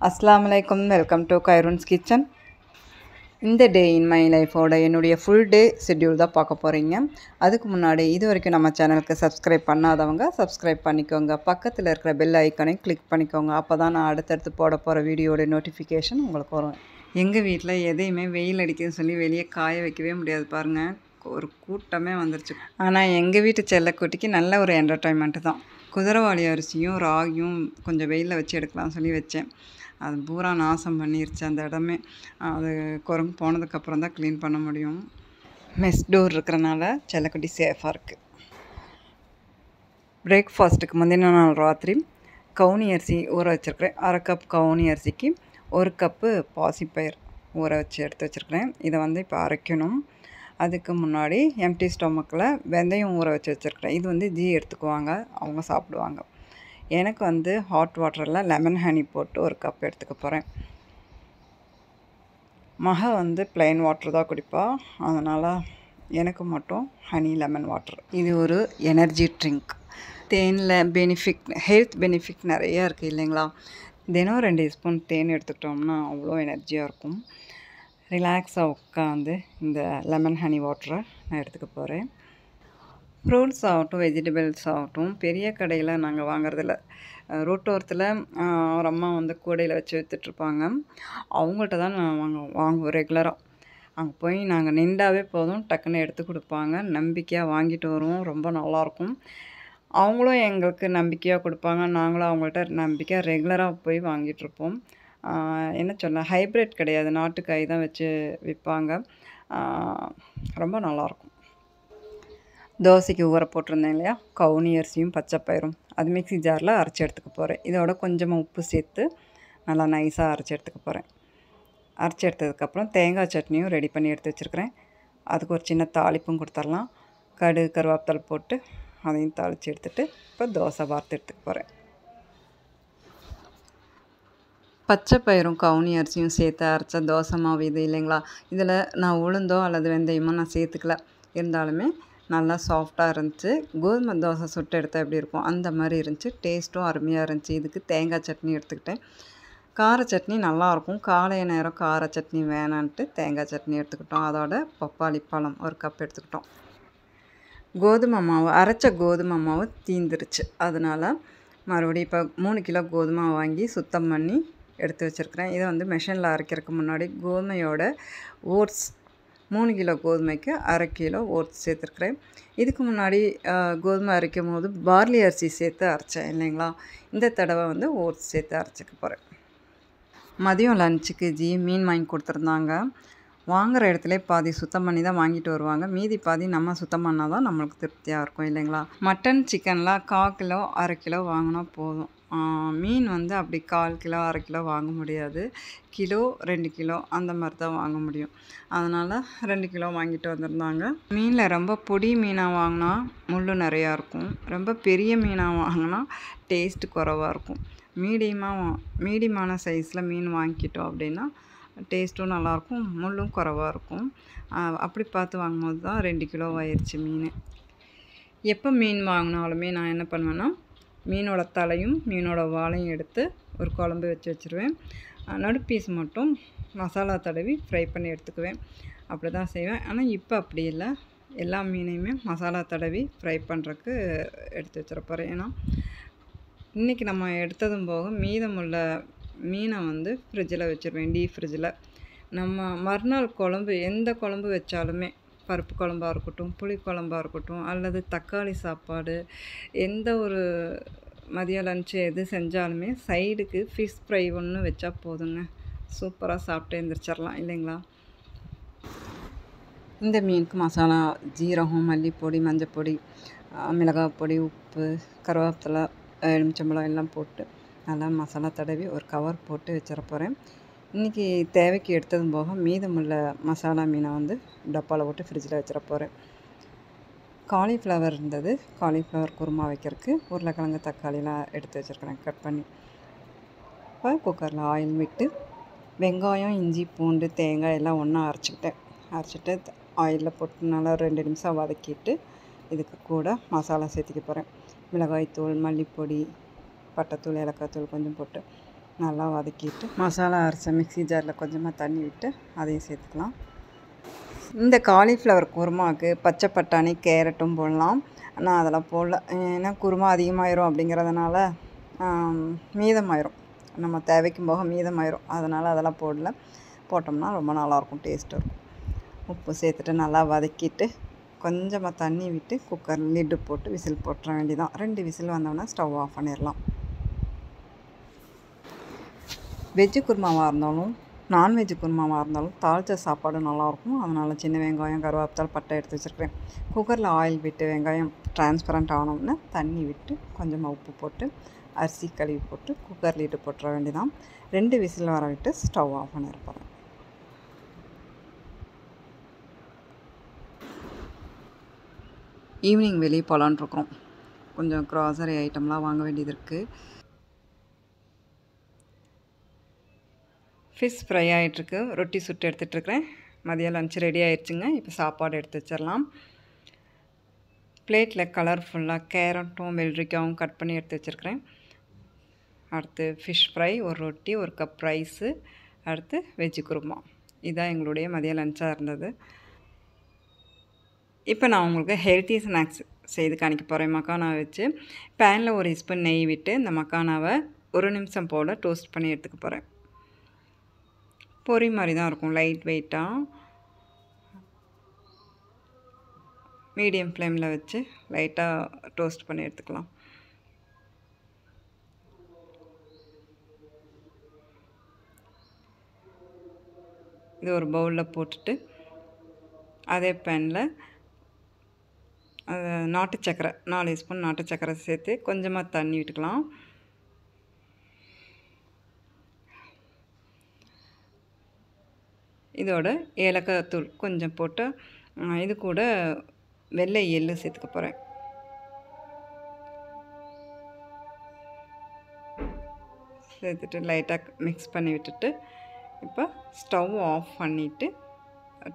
அஸ்ஸலாமு அலைக்கும் welcome to கைரூன்ஸ் kitchen. இந்த டே இன் மை லைஃபோட என்னுடைய ஃபுல் டே ஷெட்யூல் தான் பார்க்க போகிறீங்க. அதுக்கு முன்னாடி இது வரைக்கும் நம்ம சேனலுக்கு சப்ஸ்கிரைப் பண்ணாதவங்க சப்ஸ்கிரைப் பண்ணிக்கோங்க. பக்கத்தில் இருக்கிற பெல் ஐக்கனை கிளிக் பண்ணிக்கோங்க. அப்போ தான் நான் அடுத்தடுத்து போட போகிற வீடியோட நோட்டிஃபிகேஷன் உங்களுக்கு வரும். எங்கள் வீட்டில் எதையுமே வெயில் அடிக்குதுன்னு சொல்லி வெளியே காய வைக்கவே முடியாது பாருங்கள். ஒரு கூட்டமே வந்துருச்சு. ஆனால் எங்கள் வீட்டு செல்லக்குட்டிக்கு நல்ல ஒரு என்டர்டைன்மெண்ட்டு தான். குதிரைவாளி அரிசியும் ராகியும் கொஞ்சம் வெயிலில் வச்சு எடுக்கலாம்னு சொல்லி வச்சேன். அது பூரா நாசம் பண்ணிருச்சு அந்த இடமே. அது குரங்கு போனதுக்கப்புறம் தான் க்ளீன் பண்ண முடியும். மெஸ் டோர் இருக்கிறனால செல்லக்குட்டி சேஃபாக இருக்குது. பிரேக்ஃபாஸ்ட்டுக்கு முந்தின நாள் ராத்திரி கவுனி அரிசி ஊற வச்சுருக்கிறேன். 1/2 கப் கவுனி அரிசிக்கு 1 கப்பு பாசிப்பயிர் ஊற வச்சு எடுத்து வச்சுருக்கிறேன். இதை இப்போ அரைக்கணும். அதுக்கு முன்னாடி எம்டி ஸ்டொமக்கில் வெந்தயம் ஊற வச்சு வச்சுருக்கிறேன். இது ஜீ எடுத்துக்குவாங்க, அவங்க சாப்பிடுவாங்க. எனக்கு ஹாட் வாட்டரில் லெமன் ஹனி போட்டு 1 கப் எடுத்துக்க போகிறேன். ப்ளைன் வாட்டர் தான் குடிப்பா, அதனால் எனக்கு மட்டும் ஹனி லெமன் வாட்டர். இது ஒரு எனர்ஜி ட்ரிங்க். தேனில் ஹெல்த் பெனிஃபிட் நிறையா இருக்குது இல்லைங்களா? தினம் 2 ஸ்பூன் தேன் எடுத்துக்கிட்டோம்னா அவ்வளோ எனர்ஜியாக இருக்கும். ரிலாக்ஸாக உட்காந்து இந்த லெமன் ஹனி வாட்டரை நான் எடுத்துக்க போகிறேன். ஃப்ரூட்ஸ் ஆகட்டும், வெஜிடபிள்ஸ் ஆகட்டும், பெரிய கடையில் நாங்கள் வாங்குறதில்ல. ரோட்டோரத்தில் ஒரு அம்மா கூடையில் வச்சு விற்றுட்ருப்பாங்க. அவங்கள்ட்ட தான் நான் வாங்குவோம் ரெகுலராக. அங்கே போய் நாங்கள் நின்றாவே போதும், டக்குன்னு எடுத்து கொடுப்பாங்க. நம்பிக்கையாக வாங்கிட்டு வருவோம். ரொம்ப நல்லாயிருக்கும். அவங்களும் எங்களுக்கு நம்பிக்கையாக கொடுப்பாங்க. நாங்களும் அவங்கள்ட்ட நம்பிக்கையாக ரெகுலராக போய் வாங்கிட்டுருப்போம். என்ன சொல்ல, ஹைப்ரிட் கிடையாது, நாட்டுக்காய் தான் வச்சு விற்பாங்க. ரொம்ப நல்லாயிருக்கும். தோசைக்கு ஊற போட்டிருந்தேன் இல்லையா, கவுனி அரிசியும் பச்சைப்பயிரும், அது மிக்ஸி ஜாரில் அரைச்சி எடுத்துக்க போகிறேன். இதோட கொஞ்சமாக உப்பு சேர்த்து நல்லா நைஸாக அரைச்சி எடுத்துக்க போகிறேன். அரைச்சி எடுத்ததுக்கப்புறம் தேங்காய் சட்னியும் ரெடி பண்ணி எடுத்து வச்சுருக்கிறேன். அதுக்கு ஒரு சின்ன தாளிப்பும் கொடுத்துடலாம். கடுகு கருவேப்பிலை போட்டு அதையும் தாளித்து எடுத்துகிட்டு இப்போ தோசை வார்த்து எடுத்துக்க போகிறேன். பச்சை பயிரும் கவுனி அரிசியும் சேர்த்து அரைச்ச தோசை மாவு இது இல்லைங்களா? இதில் நான் உளுந்தோ அல்லது வெந்தயமோ நான் சேர்த்துக்கல. இருந்தாலுமே நல்லா சாஃப்டாக இருந்துச்சு. கோதுமை தோசை சுட்டு எடுத்தால் எப்படி இருக்கும் அந்த மாதிரி இருந்துச்சு. டேஸ்ட்டும் அருமையாக இருந்துச்சு. இதுக்கு தேங்காய் சட்னி எடுத்துக்கிட்டேன். கார சட்னி நல்லாயிருக்கும். காலை நேரம் கார சட்னி வேணான்ட்டு தேங்காய் சட்னி எடுத்துக்கிட்டோம். அதோட பப்பாளி பழம் 1 கப் எடுத்துக்கிட்டோம். கோதுமை மாவு, அரைச்ச கோதுமை மாவு தீந்துருச்சு. அதனால் மறுபடியும் இப்போ 3 கிலோ கோதுமை வாங்கி சுத்தம் பண்ணி எடுத்து வச்சுருக்கிறேன். இதை மெஷினில் அரைக்கிறதுக்கு முன்னாடி கோதுமையோட ஓட்ஸ் 3 கிலோ கோதுமைக்கு 1/2 கிலோ ஓட்ஸ் சேர்த்துருக்குறேன். இதுக்கு முன்னாடி கோதுமை அரைக்கும் போது பார்லி அரிசி சேர்த்து அரைச்சேன் இல்லைங்களா? இந்த தடவை ஓட்ஸ் சேர்த்து அரைச்சிக்க போகிறேன். மதியம் லஞ்சுக்கு மீன் வாங்கி கொடுத்துருந்தாங்க. வாங்குகிற இடத்துல பாதி சுத்தம் பண்ணி தான் வாங்கிட்டு வருவாங்க. மீதி பாதி நம்ம சுத்தம் பண்ணால் தான் நம்மளுக்கு திருப்தியாக இருக்கும் இல்லைங்களா? மட்டன் சிக்கன்லாம் 1/4 கிலோ 1/2 கிலோ வாங்கினா போதும். மீன் அப்படி 1/4 கிலோ 1/2 கிலோ வாங்க முடியாது. கிலோ 2 கிலோ அந்த மாதிரி தான் வாங்க முடியும். அதனால் 2 கிலோ வாங்கிட்டு வந்திருந்தாங்க. மீனில் ரொம்ப பொடி மீனாக வாங்கினா முள் நிறையா இருக்கும். ரொம்ப பெரிய மீனாக வாங்கினா டேஸ்ட்டு குறைவாக இருக்கும். மீடியமான சைஸில் மீன் வாங்கிக்கிட்டோம் அப்படின்னா டேஸ்ட்டும் நல்லாயிருக்கும், முள்ளும் குறைவாக இருக்கும். அப்படி பார்த்து வாங்கும்போது தான் 2 கிலோ ஆயிடுச்சு மீன். எப்போ மீன் வாங்கினாலுமே நான் என்ன பண்ணுவேன்னா, மீனோட தலையும் மீனோட வாலையும் எடுத்து ஒரு குழம்பு வச்சுருவேன். நடுப்பீஸ் மட்டும் மசாலா தடவி ஃப்ரை பண்ணி எடுத்துக்குவேன். அப்படி தான் செய்வேன். ஆனால் இப்போ அப்படி இல்லை, எல்லா மீனையுமே மசாலா தடவி ஃப்ரை பண்ணுறக்கு எடுத்து வச்சிட போகிறேன். ஏன்னா இன்றைக்கி நம்ம எடுத்ததும் போக மீதமுள்ள மீனை ஃப்ரிட்ஜில் வச்சுருவேன், டீப் ஃப்ரிட்ஜில். நம்ம மறுநாள் எந்த குழம்பு வச்சாலுமே, பருப்பு குழம்பாக இருக்கட்டும், புளி குழம்பாக இருக்கட்டும், அல்லது தக்காளி சாப்பாடு, எந்த ஒரு மதியம் லஞ்சு எது செஞ்சாலுமே சைடுக்கு ஃபிஷ் ஃப்ரை ஒன்று வச்சா போதுங்க. சூப்பராக சாப்பிட்டு எழுந்திரிச்சிடலாம் இல்லைங்களா? இந்த மீனுக்கு மசாலா ஜீரகம், மல்லிப்பொடி, மஞ்சப்பொடி, மிளகாய் பொடி, உப்பு, கருவேப்பிலை, எலுமிச்சம்பழம் எல்லாம் போட்டு நல்லா மசாலா தடவி ஒரு கவர் போட்டு வச்சிட போகிறேன். இன்றைக்கி தேவைக்கு எடுத்ததும் போக மீதமுள்ள மசாலா மீனை டப்பாவில் போட்டு ஃப்ரிட்ஜில் வச்சிட போகிறேன். காலிஃப்ளவர் இருந்தது, காலிஃப்ளவர் குருமா வைக்கிறதுக்கு உருளைக்கிழங்கு தக்காளிலாம் எடுத்து வச்சுருக்கிறேன் கட் பண்ணி. இப்போ குக்கரில் ஆயில் விட்டு வெங்காயம், இஞ்சி, பூண்டு, தேங்காய் எல்லாம் ஒன்றா அரைச்சிட்டு ஆயிலில் போட்டு நல்லா 2 நிமிஷம் வதக்கிட்டு இதுக்கு கூட மசாலா சேர்த்திக்க போகிறேன். மிளகாய்த்தூள், மல்லிப்பொடி, பட்டைத்தூள், ஏலக்காய்த்தூள் கொஞ்சம் போட்டு நல்லா வதக்கிட்டு மசாலா அரைச்ச மிக்ஸி ஜாரில் கொஞ்சமாக தண்ணி விட்டு அதையும் சேர்த்துக்கலாம். இந்த காலிஃப்ளவர் குருமாவுக்கு பச்சை பட்டாணி கேரட்டும் போடலாம். நான் அதெல்லாம் போடல. ஏன்னா குருமா அதிகமாயிரும் அப்படிங்கிறதுனால மீதமாயிரும். நம்ம தேவைக்கும் போக மீதமாயிரும். அதனால் அதெல்லாம் போடல. போட்டோம்னா ரொம்ப நல்லாயிருக்கும், டேஸ்ட்டாக இருக்கும். உப்பு சேர்த்துட்டு நல்லா வதக்கிட்டு கொஞ்சமாக தண்ணி விட்டு குக்கர் லிட்டு போட்டு விசில் போட்டுற வேண்டியதான். 2 விசில் வந்தோடனே ஸ்டவ் ஆஃப் பண்ணிடலாம். வெஜ்ஜு குருமாவாக இருந்தாலும் நான்வெஜ் குருமாவாக இருந்தாலும் தாளித்த சாப்பாடு நல்லாயிருக்கும். அதனால் சின்ன வெங்காயம், கருவேப்பிலை, பட்டை எடுத்து வச்சுருக்கிறேன். குக்கரில் ஆயில் விட்டு வெங்காயம் ட்ரான்ஸ்பரண்ட் ஆனோம்னா தண்ணி விட்டு கொஞ்சமாக உப்பு போட்டு அரிசி கழுவி போட்டு குக்கர் லிட்டு போட்டுற வேண்டியதான். 2 விசில் வர விட்டு ஸ்டவ் ஆஃப் பண்ணியிருப்பேன். ஈவினிங் வெளியே போகலான்னு இருக்கிறோம். கொஞ்சம் க்ராசரி ஐட்டம்லாம் வாங்க வேண்டியது இருக்குது. ஃபிஷ் ஃப்ரை ஆகிட்டுருக்கு. ரொட்டி சுட்டு எடுத்துகிட்ருக்கிறேன். மதியம் லஞ்ச் ரெடி ஆகிடுச்சுங்க. இப்போ சாப்பாடு எடுத்து வச்சிடலாம். பிளேட்டில் கலர்ஃபுல்லாக கேரட்டும் வெள்ளரிக்காவும் கட் பண்ணி எடுத்து வச்சுருக்கிறேன். அடுத்து ஃபிஷ் ஃப்ரை, ஒரு ரொட்டி, ஒரு கப் ரைஸு, அடுத்து வெஜ்ஜு குருமா. இதுதான் எங்களுடைய மதியம் லஞ்சாக இருந்தது. இப்போ நான் உங்களுக்கு ஹெல்த்தி ஸ்நாக்ஸ் செய்து காணிக்க போகிறேன். மக்கானாவை வச்சு பேனில் ஒரு ஸ்பூன் நெய் விட்டு இந்த மக்கானாவை 1 நிமிஷம் போல் டோஸ்ட் பண்ணி எடுத்துக்க போகிறேன். பொரி மாதிரி தான் இருக்கும், லைட் வெயிட்டாக. மீடியம் ஃப்ளேமில் வச்சு லைட்டாக டோஸ்ட் பண்ணி எடுத்துக்கலாம். இது ஒரு பவுலில் போட்டுட்டு அதே பேனில் நாட்டு சக்கரை 4 ஸ்பூன் நாட்டு சக்கரை சேர்த்து கொஞ்சமாக தண்ணி விட்டுக்கலாம். இதோட ஏலக்காய் தூள் கொஞ்சம் போட்டு இது கூட வெள்ளை எள்ளு சேர்த்துக்க போகிறேன். சேர்த்துட்டு லைட்டாக மிக்ஸ் பண்ணி விட்டுட்டு இப்போ ஸ்டவ் ஆஃப் பண்ணிவிட்டு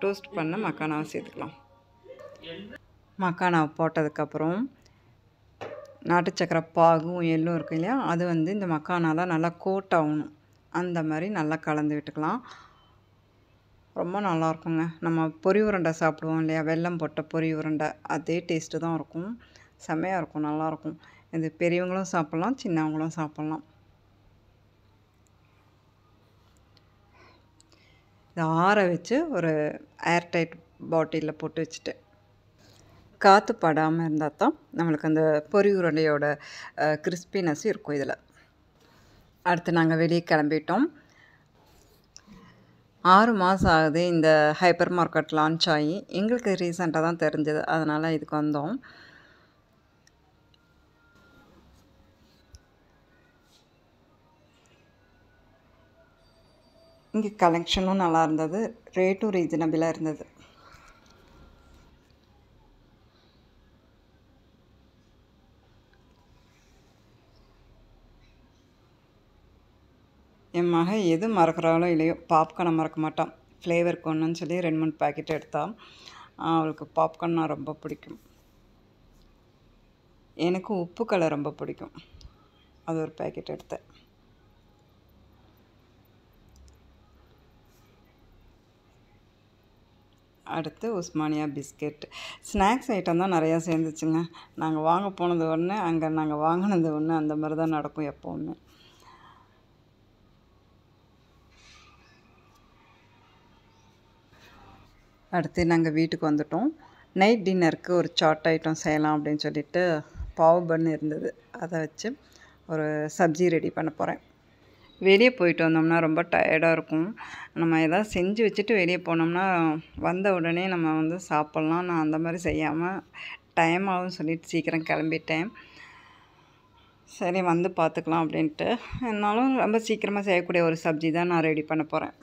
டோஸ்ட் பண்ண மக்கானாவை சேர்த்துக்கலாம். மக்கானாவை போட்டதுக்கப்புறம் நாட்டு சக்கரை பாகும் எள்ளும் இருக்கு இல்லையா, அது இந்த மக்கானாவில் நல்லா கோட் ஆகணும். அந்த மாதிரி நல்லா கலந்து விட்டுக்கலாம். ரொம்ப நல்லாயிருக்குங்க. நம்ம பொரி உருண்டை சாப்பிடுவோம் இல்லையா, வெல்லம் போட்ட பொரி உருண்டை, அதே டேஸ்ட்டு தான் இருக்கும். செம்மையாக இருக்கும், நல்லாயிருக்கும். இது பெரியவங்களும் சாப்பிட்லாம், சின்னவங்களும் சாப்பிட்லாம். இதை ஆற வச்சு ஒரு ஏர்டைட் பாட்டிலில் போட்டு வச்சுட்டு காற்று படாமல் இருந்தால் தான் நம்மளுக்கு அந்த பொரி உருண்டையோட கிறிஸ்பினஸ் இருக்கும் இதில். அடுத்து நாங்கள் வெளியே கிளம்பிட்டோம். 6 மாதம் ஆகுது இந்த ஹைப்பர் மார்க்கெட் லான்ச் ஆகி. எங்களுக்கு ரீசெண்டாக தான் தெரிஞ்சது, அதனால் இதுக்கு வந்தோம். இங்கே கலெக்ஷனும் நல்லா இருந்தது, ரேட்டும் ரீசனபிளாக இருந்தது. என் மகன் எது மறக்கிறாளோ இல்லையோ பாப்கார்னை மறக்க மாட்டான். ஃப்ளேவருக்கு ஒன்றுன்னு சொல்லி 2-3 பேக்கெட் எடுத்தான். அவளுக்கு பாப்கார்ன்னா ரொம்ப பிடிக்கும். எனக்கு உப்பு கலர் ரொம்ப பிடிக்கும், அது ஒரு பேக்கெட் எடுத்தேன். அடுத்து உஸ்மானியா பிஸ்கெட். ஸ்நாக்ஸ் ஐட்டம் தான் நிறையா சேர்ந்துச்சுங்க. நாங்கள் வாங்க போனது ஒன்று, அங்கே நாங்கள் வாங்கினது ஒன்று, அந்த மாதிரி தான் நடக்கும் எப்போவுமே. அடுத்து நாங்கள் வீட்டுக்கு வந்துட்டோம். நைட் டின்னருக்கு ஒரு சாட் ஐட்டம் செய்யலாம் அப்படின்னு சொல்லிட்டு பாவ் பன் இருந்தது, அதை வச்சு ஒரு சப்ஜி ரெடி பண்ண போகிறேன். வெளியே போயிட்டு வந்தோம்னா ரொம்ப டயர்டாக இருக்கும். நம்ம எதாவது செஞ்சு வச்சுட்டு வெளியே போனோம்னா வந்த உடனே நம்ம சாப்பிட்லாம். நான் அந்த மாதிரி செய்யாமல் டைம் ஆகும்னு சொல்லிட்டு சீக்கிரம் கிளம்பிட்டேன். சரி வந்து பார்த்துக்கலாம் அப்படின்ட்டு. என்னாலும் ரொம்ப சீக்கிரமாக செய்யக்கூடிய ஒரு சப்ஜி தான் நான் ரெடி பண்ண போகிறேன்.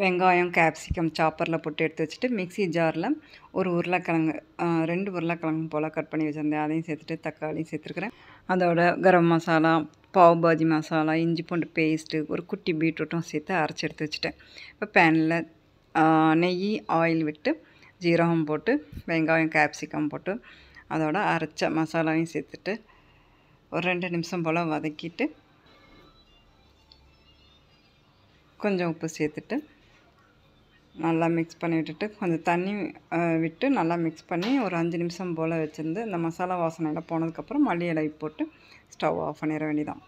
வெங்காயம், கேப்சிகம் சாப்பரில் போட்டு எடுத்து வச்சுட்டு மிக்ஸி ஜாரில் ஒரு உருளைக்கிழங்கு 2 உருளைக்கிழங்கு போல் கட் பண்ணி வச்சுருந்தேன், அதையும் சேர்த்துட்டு தக்காளியும் சேர்த்துருக்குறேன். அதோட கரம் மசாலா, பாவ் பாஜி மசாலா, இஞ்சி பூண்டு பேஸ்ட்டு, ஒரு குட்டி பீட்ரூட்டும் சேர்த்து அரைச்சி எடுத்து வச்சுட்டேன். இப்போ பேனில் நெய் ஆயில் விட்டு ஜீரகம் போட்டு வெங்காயம் கேப்சிகம் போட்டு அதோட அரைச்ச மசாலாவையும் சேர்த்துட்டு ஒரு 2 நிமிஷம் போல் வதக்கிட்டு கொஞ்சம் உப்பு சேர்த்துட்டு நல்லா மிக்ஸ் பண்ணி விட்டுட்டு கொஞ்சம் தண்ணி விட்டு நல்லா மிக்ஸ் பண்ணி ஒரு 5 நிமிஷம் போல் வச்சுருந்து இந்த மசாலா வாசனையெல்லாம் போனதுக்கப்புறம் மல்லி இலை போட்டு ஸ்டவ் ஆஃப் பண்ணிட வேண்டியதான்.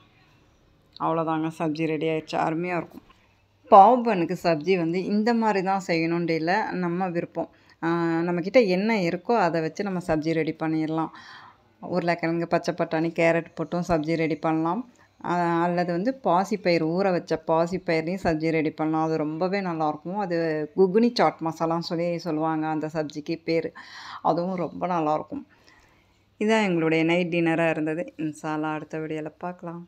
அவ்வளோதாங்க, சப்ஜி ரெடி ஆயிடுச்சு. அருமையாக இருக்கும். பாவ் பன்னுக்கு சப்ஜி வந்து இந்த மாதிரி தான் செய்யணுன்ட்டு இல்லை, நம்ம விருப்பம். நம்மக்கிட்ட என்ன இருக்கோ அதை வச்சு நம்ம சப்ஜி ரெடி பண்ணிடலாம். உருளைக்கிழங்கு, பச்சை பட்டாணி, கேரட் போட்டும் சப்ஜி ரெடி பண்ணலாம். அல்லது வந்து பாசிப்பயிறு, ஊற வச்ச பாசிப்பயிரையும் சப்ஜி ரெடி பண்ணலாம். அது ரொம்பவே நல்லாயிருக்கும். அது குகுனி சாட் மசாலான்னு சொல்லுவாங்க அந்த சப்ஜிக்கு பேர். அதுவும் ரொம்ப நல்லாயிருக்கும். இதான் எங்களுடைய நைட் டின்னராக இருந்தது. இன்ஷா அல்லாஹ் அடுத்த வீடியோவில் பார்க்கலாம்.